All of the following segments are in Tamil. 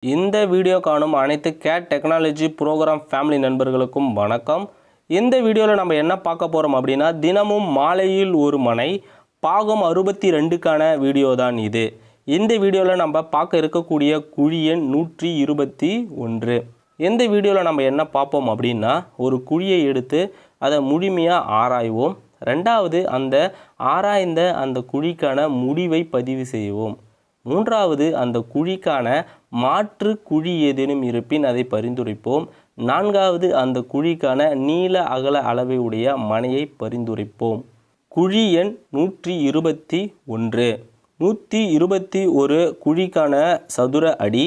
இந்த வீடியோ காணும் அனைத்து CAD டெக்னாலஜி ப்ரோக்ராம் ஃபேமிலி நண்பர்களுக்கும் வணக்கம். இந்த வீடியோவில் நம்ம என்ன பார்க்க போகிறோம் அப்படின்னா, தினமும் மாலையில் ஒரு மனை பாகம் 62க்கான வீடியோ தான் இது. இந்த வீடியோவில் நம்ம பார்க்க இருக்கக்கூடிய குழி எண் 121. இந்த வீடியோவில் நம்ம என்ன பார்ப்போம் அப்படின்னா, ஒரு குழியை எடுத்து அதை முழுமையாக ஆராய்வோம். ரெண்டாவது, அந்த ஆராய்ந்த அந்த குழிக்கான முடிவை பதிவு செய்வோம். மூன்றாவது, அந்த குழிக்கான மாற்று குழி ஏதேனும் இருப்பின் அதை பரிந்துரைப்போம். நான்காவது, அந்த குழிக்கான நீள அகல அளவை உடைய மனையை பரிந்துரைப்போம். குழி எண் 121. 121 குழிக்கான சதுர அடி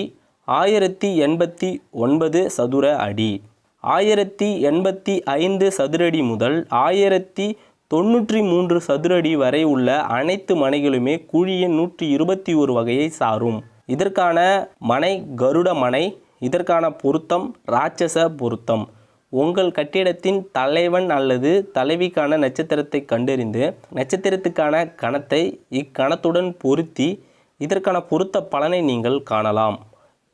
1089 சதுர அடி. 1085 சதுரடி முதல் 1093 சதுரடி வரை உள்ள அனைத்து மனைகளுமே குழி எண் 121 வகையை சாரும். இதற்கான மனை கருட மனை. இதற்கான பொருத்தம் ராட்சச பொருத்தம். உங்கள் கட்டிடத்தின் தலைவன் அல்லது தலைவிக்கான நட்சத்திரத்தை கண்டறிந்து நட்சத்திரத்துக்கான கணத்தை இக்கணத்துடன் பொருத்தி இதற்கான பொருத்த பலனை நீங்கள் காணலாம்.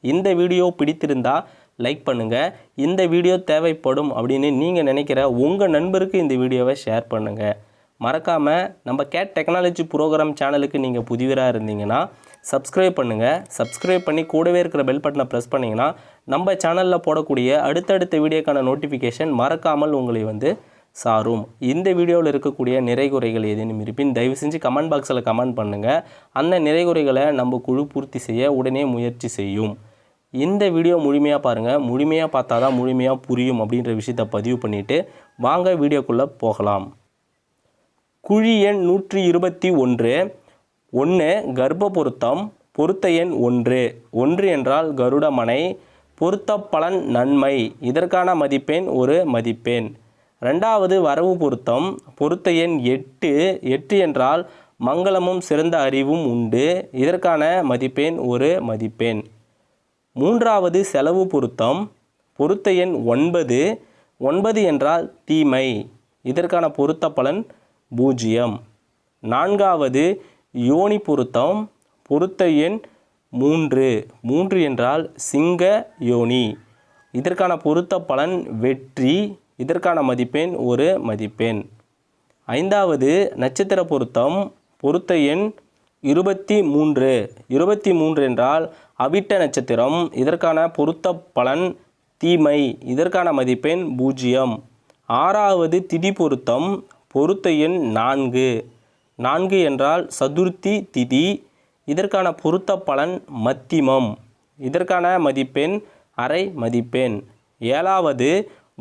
இந்த வீடியோ பிடித்திருந்தால் லைக் பண்ணுங்கள். இந்த வீடியோ தேவைப்படும் அப்படின்னு நீங்கள் நினைக்கிற உங்கள் நண்பருக்கு இந்த வீடியோவை ஷேர் பண்ணுங்கள். மறக்காமல் நம்ம CAD டெக்னாலஜி ப்ரோக்ராம் சேனலுக்கு நீங்கள் புதியவராக இருந்தீங்கன்னா சப்ஸ்கிரைப் பண்ணுங்கள். சப்ஸ்கிரைப் பண்ணி கூடவே இருக்கிற பெல் பட்டனை ப்ரெஸ் பண்ணிங்கன்னா நம்ம சேனலில் போடக்கூடிய அடுத்தடுத்த வீடியோக்கான நோட்டிஃபிகேஷன் மறக்காமல் உங்களை சாரும். இந்த வீடியோவில் இருக்கக்கூடிய நிறைகுறைகள் ஏதேனும் இருப்பின் தயவு செஞ்சு கமெண்ட் பாக்ஸில் கமெண்ட் பண்ணுங்கள். அந்த நிறைகுறைகளை நம்ம குழு பூர்த்தி செய்ய உடனே முயற்சி செய்யும். இந்த வீடியோ முழுமையாக பாருங்கள். முழுமையாக பார்த்தா தான் முழுமையாக புரியும் அப்படின்ற விஷயத்தை பதிவு பண்ணிவிட்டு வாங்க வீடியோக்குள்ளே போகலாம். குழி எண் 121. 1 கர்ப்ப பொருத்தம். பொருத்த எண் 1. 1 என்றால் கருடமனை. பொருத்த பலன் நன்மை. இதற்கான மதிப்பெண் ஒரு மதிப்பெண். ரெண்டாவது வரவு பொருத்தம். பொருத்த எண் 8. 8 என்றால் மங்களமும் சிறந்த அறிவும் உண்டு. இதற்கான மதிப்பெண் ஒரு மதிப்பெண். மூன்றாவது செலவு பொருத்தம். பொருத்த எண் 9. 9 என்றால் தீமை. இதற்கான பொருத்த பலன் 0. நான்காவது யோனி பொருத்தம். பொருத்த எண் 3. 3 என்றால் சிங்க யோனி. இதற்கான பொருத்த பலன் வெற்றி. இதற்கான மதிப்பெண் ஒரு மதிப்பெண். ஐந்தாவது நட்சத்திர பொருத்தம். பொருத்த எண் 23. 23 என்றால் அவிட்ட நட்சத்திரம். இதற்கான பொருத்த பலன் தீமை. இதற்கான மதிப்பெண் 0. ஆறாவது திதி பொருத்தம். பொருத்த எண் 4. 4 என்றால் சதுர்த்தி திதி. இதற்கான பொருத்த பலன் மத்திமம். இதற்கான மதிப்பெண் அரை மதிப்பெண். ஏழாவது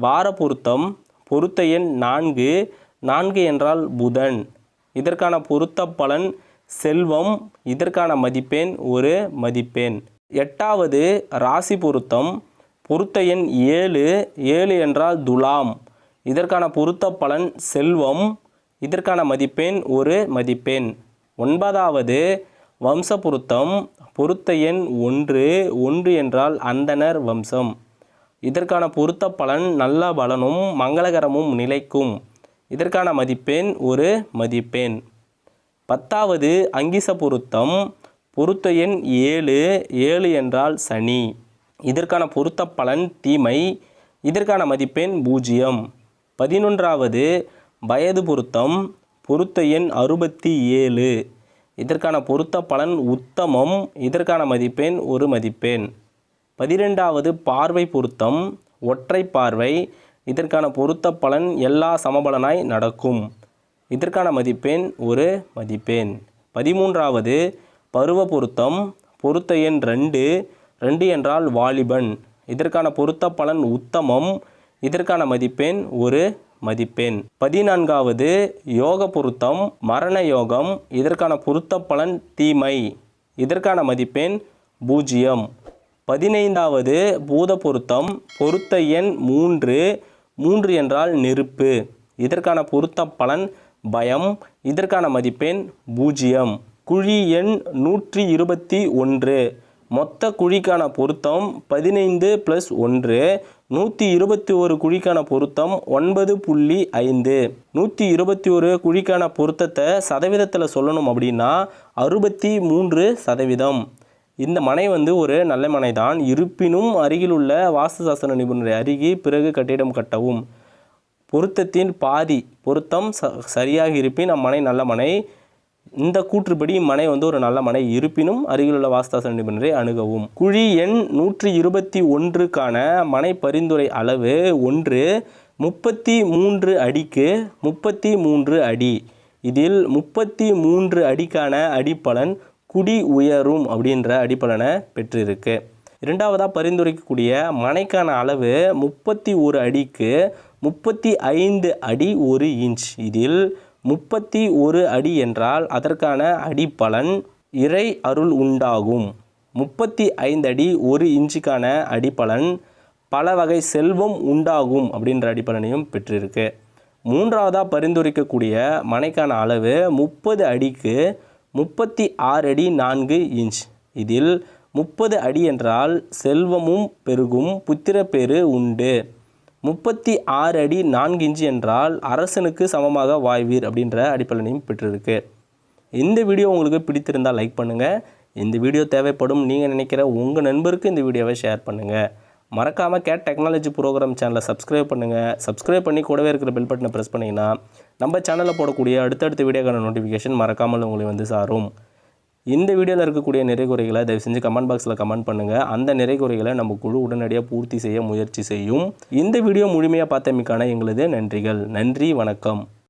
வார பொருத்தம். பொருத்த எண் 4. 4 என்றால் புதன். இதற்கான பொருத்த பலன் செல்வம். இதற்கான மதிப்பெண் ஒரு மதிப்பெண். எட்டாவது ராசி பொருத்தம். பொருத்த எண் 7. 7 என்றால் துலாம். இதற்கான பொருத்த பலன் செல்வம். இதற்கான மதிப்பெண் ஒரு மதிப்பெண். ஒன்பதாவது வம்ச பொருத்தம். பொருத்த எண் 1. 1 என்றால் அந்தணர் வம்சம். இதற்கான பொருத்த பலன் நல்ல பலனும் மங்களகரமும் நிலைக்கும். இதற்கான மதிப்பெண் ஒரு மதிப்பெண். பத்தாவது அங்கிச பொருத்தம். பொருத்த எண் 7. 7 என்றால் சனி. இதற்கான பொருத்த பலன் தீமை. இதற்கான மதிப்பெண் 0. 11வது வயது பொருத்தம். பொருத்த எண் 67. இதற்கான பொருத்த பலன் உத்தமம். இதற்கான மதிப்பெண் ஒரு மதிப்பெண். 12வது பார்வை பொருத்தம். ஒற்றை பார்வை. இதற்கான பொருத்த பலன் எல்லா சமபலனாய் நடக்கும். இதற்கான மதிப்பெண் ஒரு மதிப்பெண். 13வது பருவ பொருத்தம். பொருத்த எண் 2. 2 என்றால் வாலிபன். இதற்கான பொருத்த பலன் உத்தமம். இதற்கான மதிப்பெண் ஒரு மதிப்பெண். 14வது யோக பொருத்தம். மரண யோகம். இதற்கான பொருத்த பலன் தீமை. இதற்கான மதிப்பெண் 0. 15வது பூத பொருத்தம். பொருத்த எண் 3. 3 என்றால் நெருப்பு. இதற்கான பொருத்த பலன் பயம். இதற்கான மதிப்பெண் 0. குழி எண் 121. மொத்த குழிக்கான பொருத்தம் 15 + 1. 121 குழிக்கான பொருத்தம் 9.5. 121 குழிக்கான பொருத்தத்தை சதவீதத்தில் சொல்லணும் அப்படின்னா 63%. இந்த மனை வந்து ஒரு நல்ல மனை தான். இருப்பினும் அருகில் உள்ள வாஸ்து சாஸ்திர நிபுணரை அருகி பிறகு கட்டிடம் கட்டவும். பொருத்தத்தின் பாதி பொருத்தம் சரியாக இருப்பின் அம்மனை நல்ல மனை. இந்த கூற்றுப்படி மனை வந்து ஒரு நல்ல மனை. இருப்பினும் அருகிலுள்ள வாஸ்து நிபுணரை அணுகவும். குழி எண் 121க்கான மனை பரிந்துரை அளவு 1 33 அடிக்கு 33 அடி. இதில் 33 அடிக்கான அடிப்பலன் குடி உயரும் அப்படின்ற அடிப்பலனை பெற்றிருக்கு. இரண்டாவதாக பரிந்துரைக்கக்கூடிய மனைக்கான அளவு 31 அடிக்கு 35 அடி 1 இன்ச். இதில் 31 அடி என்றால் அதற்கான அடிப்பலன் இறை அருள் உண்டாகும். 35 அடி 1 இன்ச்சுக்கான அடிப்பலன் பல வகை செல்வம் உண்டாகும் அப்படின்ற அடிப்பலனையும் பெற்றிருக்கு. மூன்றாவதாக பரிந்துரைக்கக்கூடிய மனைக்கான அளவு 30 அடிக்கு 36 அடி 4 இன்ச். இதில் 30 அடி என்றால் செல்வமும் பெருகும், புத்திரப்பேறு உண்டு. 36 அடி 4 இன்ச் என்றால் அரசனுக்கு சமமாக வாழ்வீர் அப்படின்ற அடிப்பலனையும் பெற்றிருக்கு. இந்த வீடியோ உங்களுக்கு பிடித்திருந்தால் லைக் பண்ணுங்கள். இந்த வீடியோ தேவைப்படும் நீங்கள் நினைக்கிற உங்கள் நண்பருக்கு இந்த வீடியோவை ஷேர் பண்ணுங்கள். மறக்காமல் கேட் டெக்னாலஜி ப்ரோக்ராம் சேனலை சப்ஸ்கிரைப் பண்ணுங்கள். சப்ஸ்கிரைப் பண்ணி கூடவே இருக்கிற பெல் பட்டனை ப்ரெஸ் பண்ணிங்கன்னா நம்ம சேனலில் போடக்கூடிய அடுத்தடுத்த வீடியோக்கான நோட்டிஃபிகேஷன் மறக்காமல் உங்களை வந்து சாரும். இந்த வீடியோவில் இருக்கக்கூடிய நிறைகுறைகளை தயவு செஞ்சு கமெண்ட் பாக்ஸில் கமெண்ட் பண்ணுங்கள். அந்த நிறைகுறைகளை நம்ம குழு உடனடியாக பூர்த்தி செய்ய முயற்சி செய்யும். இந்த வீடியோ முழுமையாக பார்த்தமைக்கான எங்களது நன்றிகள். நன்றி, வணக்கம்.